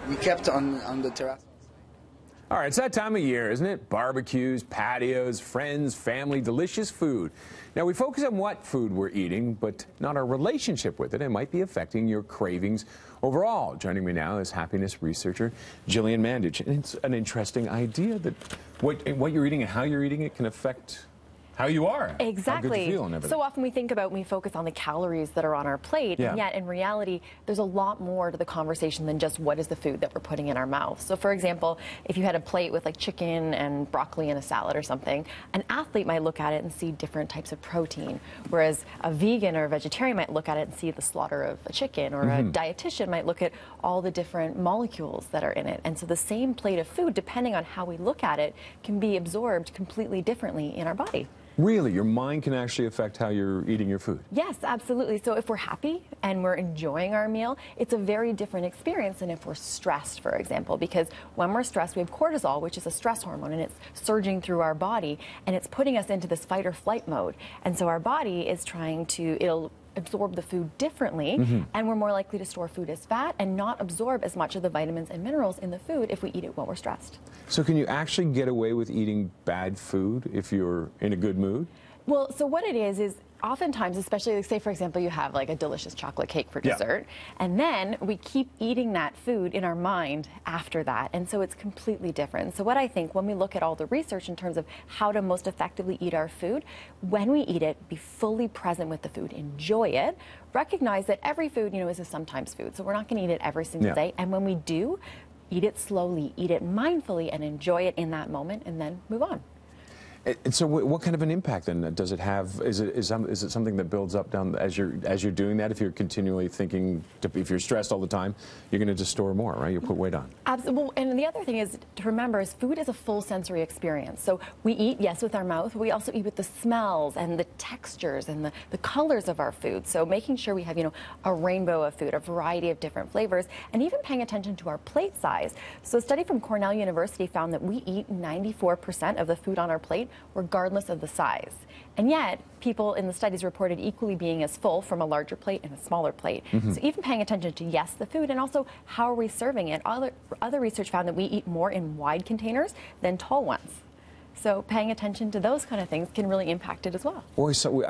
we kept on the terrace. All right, it's that time of year, isn't it? Barbecues, patios, friends, family, delicious food. Now, we focus on what food we're eating, but not our relationship with it. It might be affecting your cravings overall. Joining me now is happiness researcher Gillian Mandich. And it's an interesting idea that what you're eating and how you're eating it can affect how you are. Exactly. How good you feel and everything. So often we focus on the calories that are on our plate, and yet in reality, there's a lot more to the conversation than just what is the food that we're putting in our mouth. So for example, if you had a plate with like chicken and broccoli and a salad or something, an athlete might look at it and see different types of protein, whereas a vegan or a vegetarian might look at it and see the slaughter of a chicken, or a dietitian might look at all the different molecules that are in it. And so the same plate of food, depending on how we look at it, can be absorbed completely differently in our body. Really? Your mind can actually affect how you're eating your food? Yes, absolutely. So if we're happy and we're enjoying our meal, it's a very different experience than if we're stressed, for example, because when we're stressed, we have cortisol, which is a stress hormone, and it's surging through our body, and it's putting us into this fight or flight mode. And so our body is trying to, it'll absorb the food differently, and we're more likely to store food as fat and not absorb as much of the vitamins and minerals in the food if we eat it when we're stressed. So can you actually get away with eating bad food if you're in a good mood? Well, so what it is oftentimes, especially like, say for example, you have like a delicious chocolate cake for dessert, and then we keep eating that food in our mind after that, and so it's completely different. So what I think, when we look at all the research in terms of how to most effectively eat our food, when we eat it, be fully present with the food, enjoy it, recognize that every food, you know, is a sometimes food, so we're not going to eat it every single day, and when we do, eat it slowly, eat it mindfully, and enjoy it in that moment, and then move on. And so, what kind of an impact then does it have? Is it something that builds up down as you're doing that? If you're continually thinking, if you're stressed all the time, you're going to just store more, right? You'll put weight on. Absolutely. And the other thing is to remember is food is a full sensory experience. So we eat, yes, with our mouth, but we also eat with the smells and the textures and the colors of our food. So making sure we have, you know, a rainbow of food, a variety of different flavors, and even paying attention to our plate size. So a study from Cornell University found that we eat 94% of the food on our plate, regardless of the size. And yet, people in the studies reported equally being as full from a larger plate and a smaller plate. So even paying attention to, yes, the food, and also how are we serving it. Other research found that we eat more in wide containers than tall ones. So paying attention to those kind of things can really impact it as well. Well, so we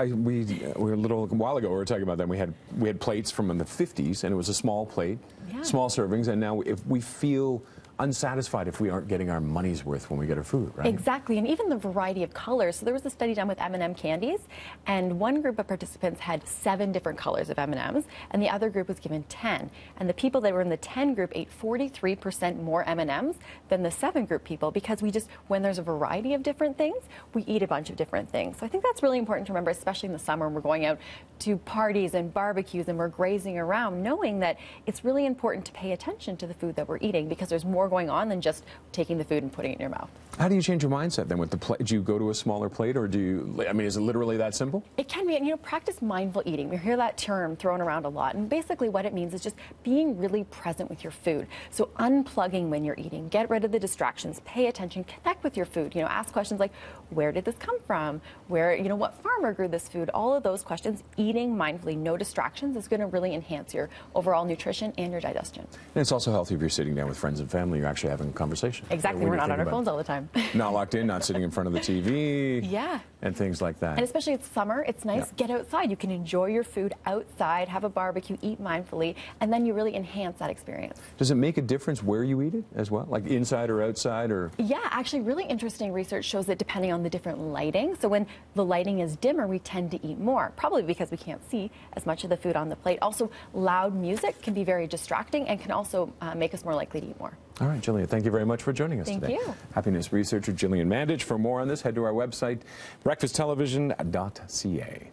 were a little while ago, we were talking about that. We had plates from the 50s, and it was a small plate, small servings, and now if we feel unsatisfied if we aren't getting our money's worth when we get our food, right? Exactly, and even the variety of colors. So there was a study done with M&M candies, and one group of participants had 7 different colors of M&Ms, and the other group was given 10. And the people that were in the 10 group ate 43% more M&Ms than the 7 group people, because when there's a variety of different things, we eat a bunch of different things. So I think that's really important to remember, especially in the summer when we're going out to parties and barbecues and we're grazing around, knowing that it's really important to pay attention to the food that we're eating, because there's more going on than just taking the food and putting it in your mouth. How do you change your mindset then with the plate? Do you go to a smaller plate, or is it literally that simple? It can be, and you know, practice mindful eating. We hear that term thrown around a lot, and basically what it means is just being really present with your food. So unplugging when you're eating, get rid of the distractions, pay attention, connect with your food. You know, ask questions like, where did this come from? Where, you know, what farmer grew this food? All of those questions, eating mindfully, no distractions, is going to really enhance your overall nutrition and your digestion. And it's also healthy if you're sitting down with friends and family, you're actually having a conversation. Exactly, we're not on our phones all the time. Not locked in, not sitting in front of the TV. And things like that. And especially it's summer, it's nice, get outside. You can enjoy your food outside, have a barbecue, eat mindfully, and then you really enhance that experience. Does it make a difference where you eat it as well? Like inside or outside, or? Yeah, actually really interesting research shows that depending on the different lighting, so when the lighting is dimmer, we tend to eat more, probably because we can't see as much of the food on the plate. Also, loud music can be very distracting and can also make us more likely to eat more. All right, Gillian, thank you very much for joining us today. Thank you. Happiness researcher Gillian Mandich. For more on this, head to our website, breakfasttelevision.ca.